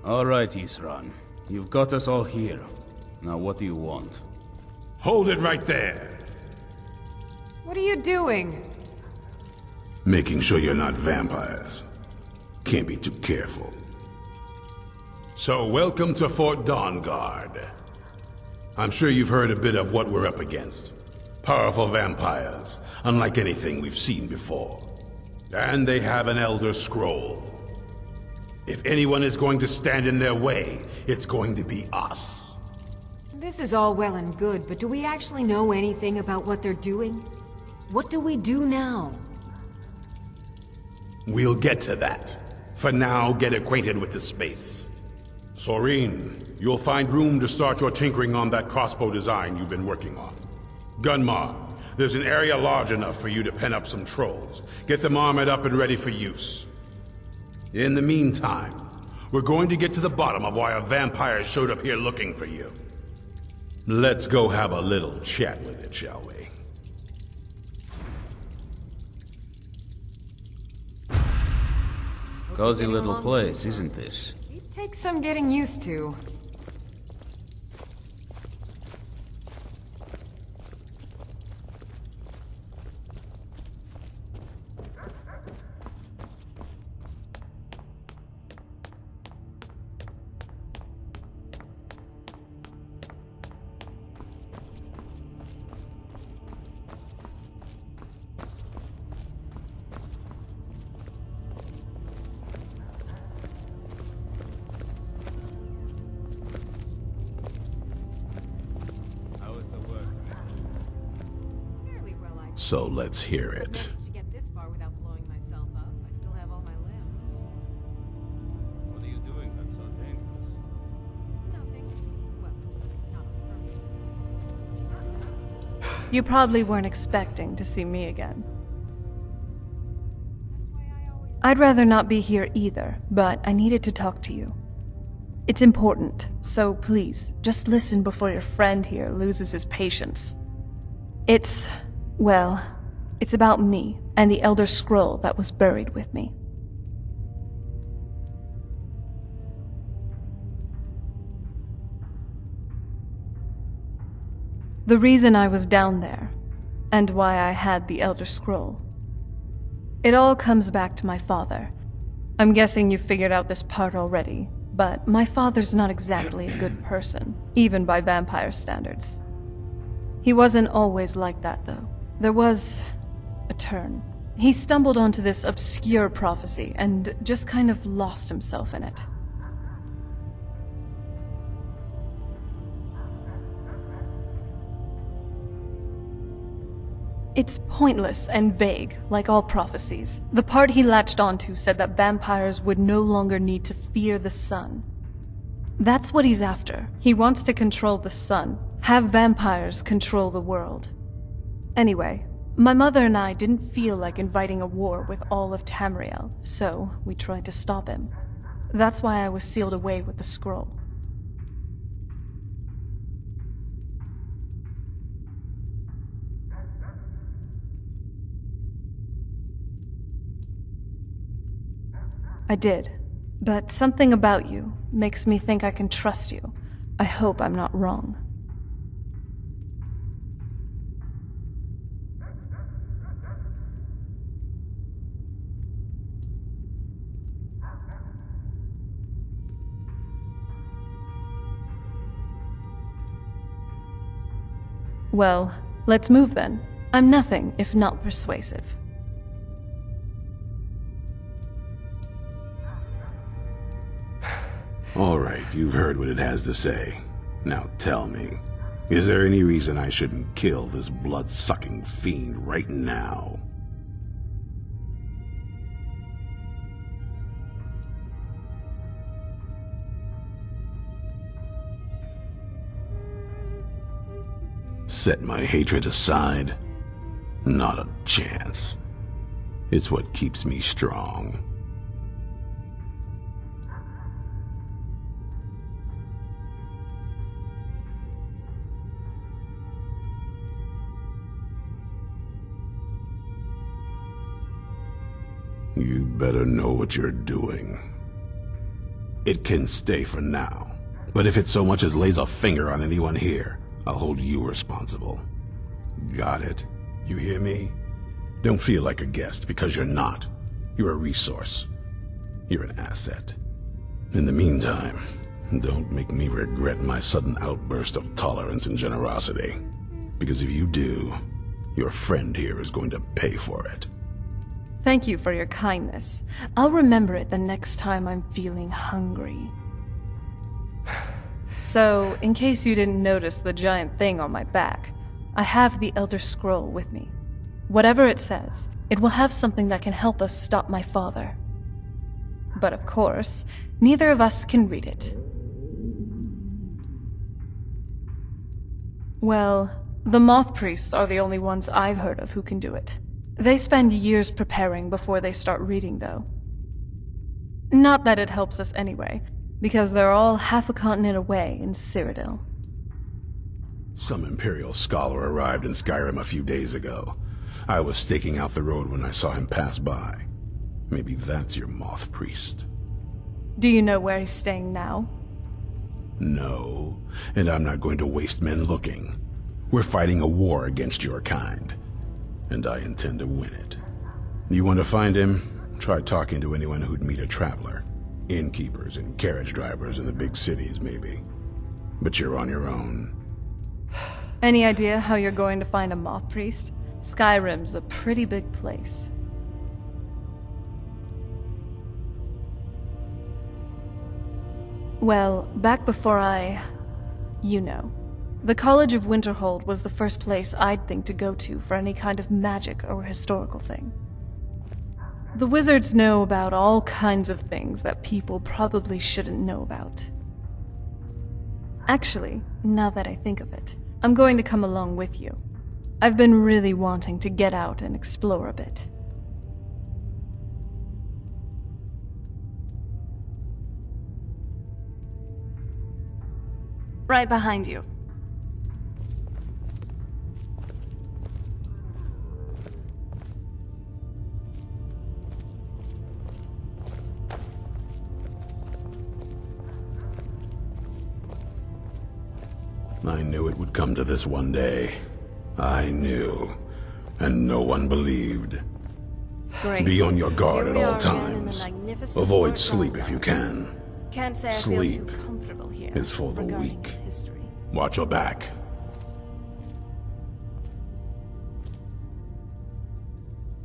All right, Isran. You've got us all here. Now what do you want? Hold it right there! What are you doing? Making sure you're not vampires. Can't be too careful. So, welcome to Fort Dawnguard. I'm sure you've heard a bit of what we're up against. Powerful vampires, unlike anything we've seen before. And they have an Elder Scroll. If anyone is going to stand in their way, it's going to be us. This is all well and good, but do we actually know anything about what they're doing? What do we do now? We'll get to that. For now, get acquainted with the space. Soreen, you'll find room to start your tinkering on that crossbow design you've been working on. Gunmar, there's an area large enough for you to pen up some trolls. Get them armored up and ready for use. In the meantime, we're going to get to the bottom of why a vampire showed up here looking for you. Let's go have a little chat with it, shall we? Cozy little place, isn't this? It takes some getting used to. So let's hear it. To get this far without blowing myself up, I still have all my limbs. What are you doing that's so dangerous? Nothing. Well, not on purpose. You probably weren't expecting to see me again. That's why I always... I'd rather not be here either, but I needed to talk to you. It's important, so please, just listen before your friend here loses his patience. Well, it's about me and the Elder Scroll that was buried with me. The reason I was down there, and why I had the Elder Scroll. It all comes back to my father. I'm guessing you figured out this part already, but my father's not exactly a good person, even by vampire standards. He wasn't always like that, though. There was a turn. He stumbled onto this obscure prophecy and just kind of lost himself in it. It's pointless and vague, like all prophecies. The part he latched onto said that vampires would no longer need to fear the sun. That's what he's after. He wants to control the sun, have vampires control the world. Anyway, my mother and I didn't feel like inviting a war with all of Tamriel, so we tried to stop him. That's why I was sealed away with the scroll. I did, but something about you makes me think I can trust you. I hope I'm not wrong. Well, let's move then. I'm nothing if not persuasive. All right, you've heard what it has to say. Now tell me, is there any reason I shouldn't kill this blood-sucking fiend right now? Set my hatred aside? Not a chance. It's what keeps me strong. You better know what you're doing. It can stay for now. But if it so much as lays a finger on anyone here, I'll hold you responsible. Got it? You hear me? Don't feel like a guest, because you're not. You're a resource. You're an asset. In the meantime, don't make me regret my sudden outburst of tolerance and generosity. Because if you do, your friend here is going to pay for it. Thank you for your kindness. I'll remember it the next time I'm feeling hungry. So, in case you didn't notice the giant thing on my back, I have the Elder Scroll with me. Whatever it says, it will have something that can help us stop my father. But of course, neither of us can read it. Well, the Moth Priests are the only ones I've heard of who can do it. They spend years preparing before they start reading, though. Not that it helps us anyway, because they're all half a continent away in Cyrodiil. Some Imperial scholar arrived in Skyrim a few days ago. I was staking out the road when I saw him pass by. Maybe that's your Moth Priest. Do you know where he's staying now? No, and I'm not going to waste men looking. We're fighting a war against your kind, and I intend to win it. You want to find him? Try talking to anyone who'd meet a traveler. Innkeepers and carriage drivers in the big cities, maybe. But you're on your own. Any idea how you're going to find a Moth Priest? Skyrim's a pretty big place. Well, back before you know. The College of Winterhold was the first place I'd think to go to for any kind of magic or historical thing. The wizards know about all kinds of things that people probably shouldn't know about. Actually, now that I think of it, I'm going to come along with you. I've been really wanting to get out and explore a bit. Right behind you. I knew it would come to this one day. I knew. And no one believed. Great. Be on your guard Here at we all are again in the times. magnificent Avoid Fort sleep if you London. can. Can't say I Sleep feel too comfortable here is for the regarding weak. its history. Watch your back.